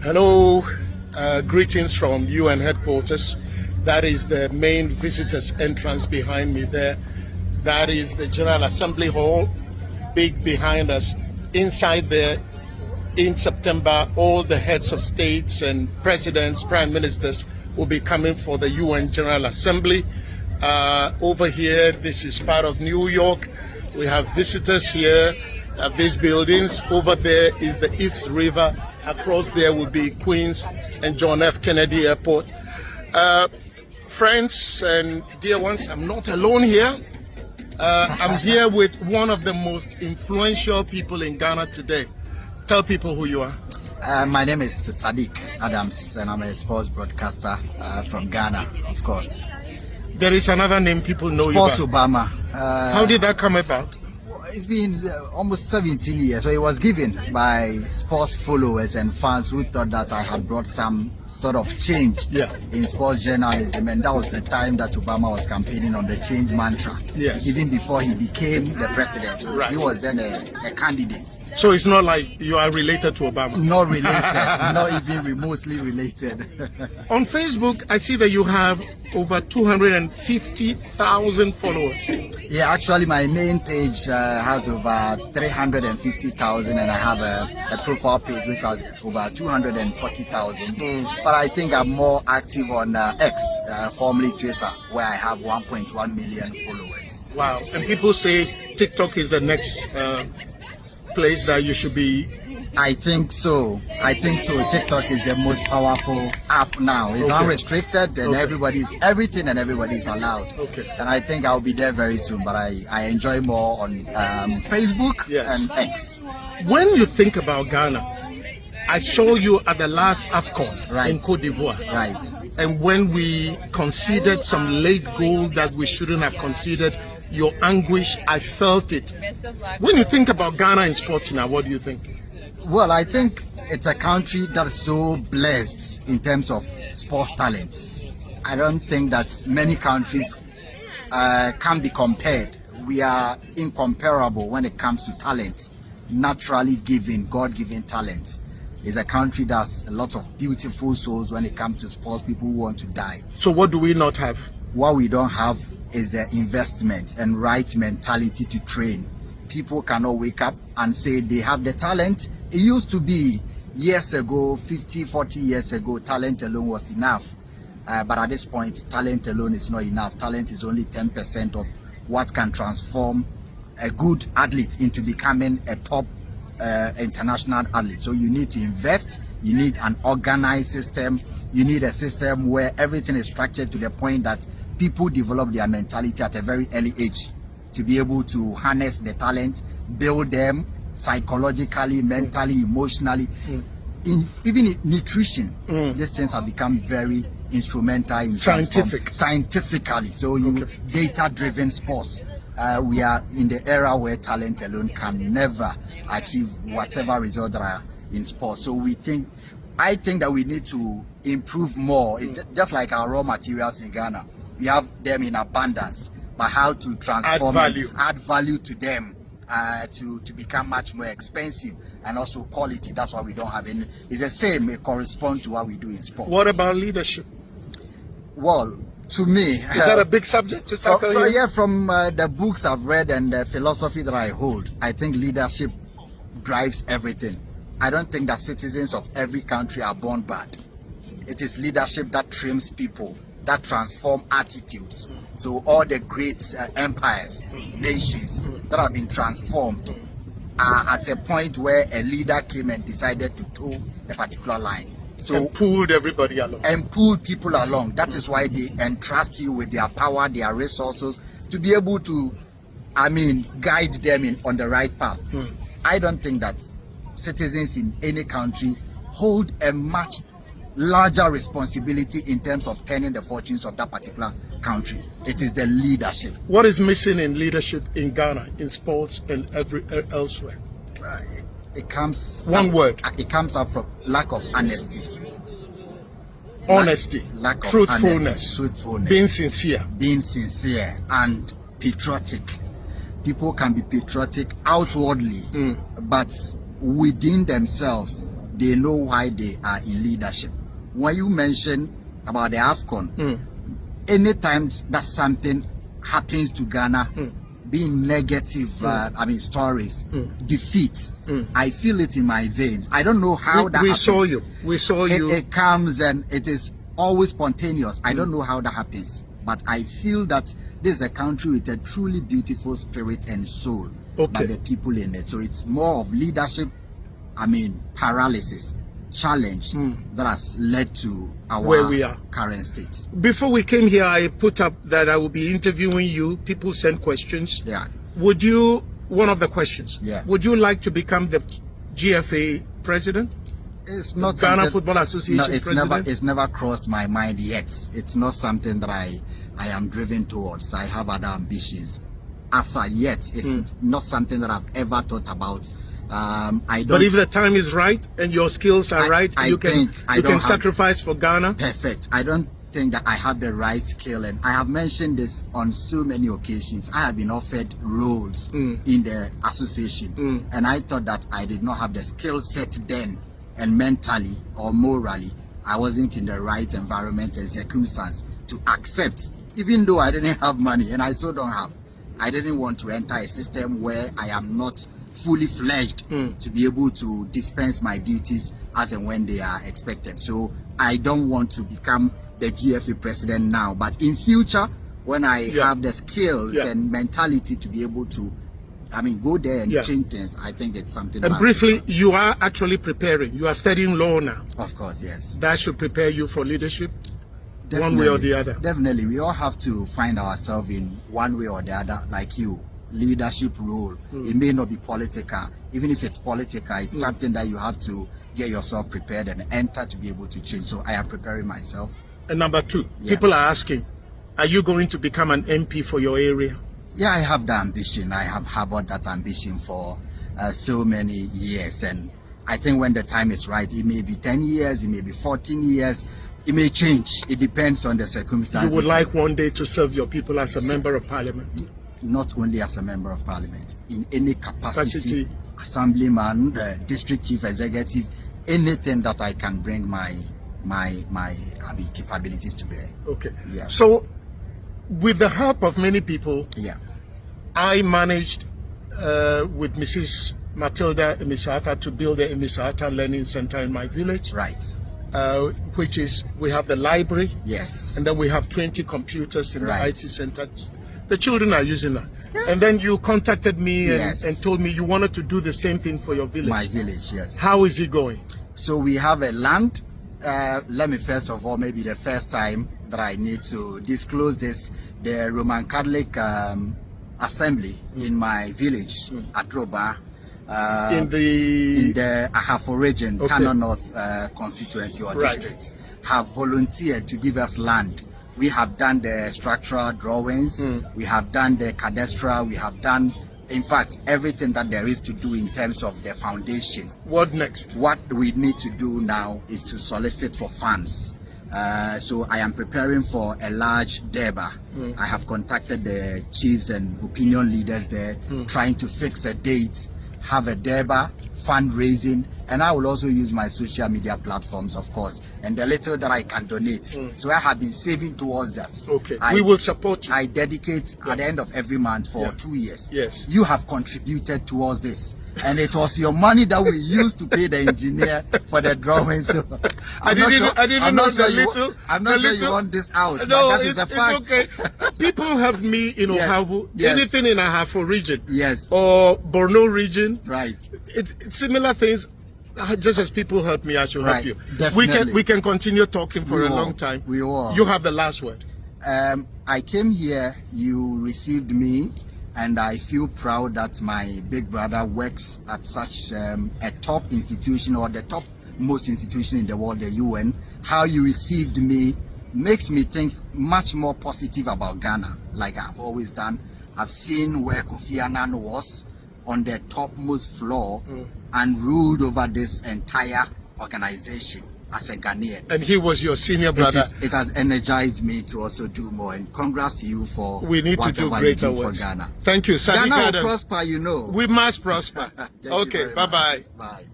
Hello, greetings from UN headquarters. That is the main visitors entrance behind me there. That is the General Assembly Hall, big behind us. Inside there, in September, all the heads of states and presidents, prime ministers will be coming for the UN General Assembly. Over here, this is part of New York. We have visitors here at these buildings. Over there is the East River. Across there will be Queens and John F. Kennedy Airport. Friends and dear ones, I'm not alone here. I'm here with one of the most influential people in Ghana today. Tell people who you are. My name is Saddick Adams, and I'm a sports broadcaster from Ghana, of course. There is another name people know Sports you by. Obama. How did that come about? It's been almost 17 years, so it was given by sports followers and fans who thought that I had brought some sort of change in sports journalism, and that was the time that Obama was campaigning on the change mantra. Yes. Even before he became the president, so right. He was then a candidate. So it's not like you are related to Obama? Not related, not even remotely related. On Facebook, I see that you have over 250,000 followers. Yeah, actually my main page has over 350,000, and I have a profile page which has over 240,000. But I think I'm more active on X, formerly Twitter, where I have 1.1 million followers. Wow. And people say TikTok is the next place that you should be. I think so. TikTok is the most powerful app now. It's unrestricted, and everything and everybody is allowed. And I think I'll be there very soon. But I enjoy more on Facebook and X. When you think about Ghana, I saw you at the last AFCON in Cote d'Ivoire. Right. And when we conceded some late goal that we shouldn't have conceded, your anguish, I felt it. When you think about Ghana in sports now, what do you think? Well, I think it's a country that's so blessed in terms of sports talents. I don't think that many countries can be compared. We are incomparable when it comes to talent, naturally given, God-given talent. It's a country that's a lot of beautiful souls when it comes to sports, people who want to die. So what do we not have? What we don't have is the investment and right mentality to train. People cannot wake up and say they have the talent. It used to be years ago, 50, 40 years ago, talent alone was enough. But at this point, talent alone is not enough. Talent is only 10% of what can transform a good athlete into becoming a top international athlete. So you need to invest, you need an organized system, you need a system where everything is structured to the point that people develop their mentality at a very early age to be able to harness the talent, build them psychologically, mentally, emotionally. Even in nutrition, these things have become very instrumental in scientifically. So data-driven sports. We are in the era where talent alone can never achieve whatever result there are in sports. So I think that we need to improve more. It's just like our raw materials in Ghana. We have them in abundance, but how to transform add value to them to become much more expensive and also quality. That's why we don't have any. It's the same. It corresponds to what we do in sports. What about leadership? Well, to me, is that a big subject to tackle here? From the books I've read and the philosophy that I hold, I think leadership drives everything. I don't think that citizens of every country are born bad. It is leadership that trims people, that transform attitudes. So all the great empires, nations that have been transformed are at a point where a leader came and decided to toe a particular line. So and pulled everybody along. And pulled people along. That is why they entrust you with their power, their resources, to be able to, guide them on the right path. I don't think that citizens in any country hold a much larger responsibility in terms of turning the fortunes of that particular country. It is the leadership. What is missing in leadership in Ghana, in sports and elsewhere? It comes one word. It comes up from lack of honesty. Honesty, lack of truthfulness, being sincere and patriotic. People can be patriotic outwardly, but within themselves they know why they are in leadership. When you mention about the AFCON, anytime that something happens to Ghana, being negative, stories, defeat, I feel it in my veins. I don't know how that happens. We saw you. It comes and it is always spontaneous. I don't know how that happens. But I feel that this is a country with a truly beautiful spirit and soul by the people in it. So it's more of leadership, paralysis, challenge that has led to our where we are current state. Before we came here, I put up that I will be interviewing you. People sent questions. Yeah. Would you, one of the questions, yeah, would you like to become the GFA president? It's not Ghana Football Association president? It's never crossed my mind yet. It's not something that I am driven towards. I have other ambitions. As yet, it's not something that I've ever thought about. I don't. But if the time is right and your skills are right, you can sacrifice for Ghana. Perfect. I don't think that I have the right skill, and I have mentioned this on so many occasions. I have been offered roles in the association, and I thought that I did not have the skill set then, and mentally or morally, I wasn't in the right environment and circumstance to accept, even though I didn't have money, and I still don't have. I didn't want to enter a system where I am not fully fledged to be able to dispense my duties as and when they are expected. So I don't want to become the GFA president now, but in future, when I have the skills and mentality to be able to go there and change things, I think it's something. And briefly, you are actually preparing. You are studying law now. Of course, yes. That should prepare you for leadership. Definitely, one way or the other. Definitely. We all have to find ourselves in one way or the other, like you. Leadership role. It may not be political. Even if it's political, it's something that you have to get yourself prepared and enter to be able to change. So I am preparing myself. And number two, people are asking, are you going to become an MP for your area? Yeah, I have the ambition. I have harbored that ambition for so many years. And I think when the time is right, it may be 10 years, it may be 14 years. It may change. It depends on the circumstances. You would like one day to serve your people as a member of parliament? Not only as a member of parliament, in any capacity, assemblyman, district chief executive, anything that I can bring my capabilities to bear. Okay. Yeah. So, with the help of many people, I managed with Mrs. Matilda Emisata to build the Emisata Learning Center in my village. Right. Which is, we have the library. Yes. And then we have 20 computers in the IT center. The children are using that. And then you contacted me and told me you wanted to do the same thing for your village. My village, yes. How is it going? So we have a land. Let me first of all, maybe the first time that I need to disclose this, the Roman Catholic Assembly in my village, Adroba, in the Ahafo region, Kano North constituency or district, have volunteered to give us land. We have done the structural drawings, we have done the cadastral, we have done, in fact, everything that there is to do in terms of the foundation. What next? What we need to do now is to solicit for funds. So I am preparing for a large Durbar. I have contacted the chiefs and opinion leaders there, trying to fix a date, have a Durbar, fundraising, and I will also use my social media platforms, of course, and the little that I can donate. So I have been saving towards that. Okay, we will support you. I dedicate at the end of every month for 2 years. Yes. You have contributed towards this. And it was your money that we used to pay the engineer for the drawing. So I didn't know the little. I'm not sure you want this out. No, but that is a fact. It's okay. People help me in Ohavu, anything in Ahafo region, or Borno region, It's similar things. Just as people help me, I should help you. Definitely. We can continue talking for a long time. We will. You have the last word. I came here. You received me. And I feel proud that my big brother works at such a top institution, or the top most institution in the world, the UN. How you received me makes me think much more positive about Ghana, like I've always done. I've seen where Kofi Annan was on the topmost floor and ruled over this entire organization as a Ghanaian. And he was your senior brother. It has energized me to also do more. And congrats to you for we need to do greater work for Ghana. Thank you, Saddick. Ghana will prosper, you know. We must prosper. Okay, bye-bye. Bye.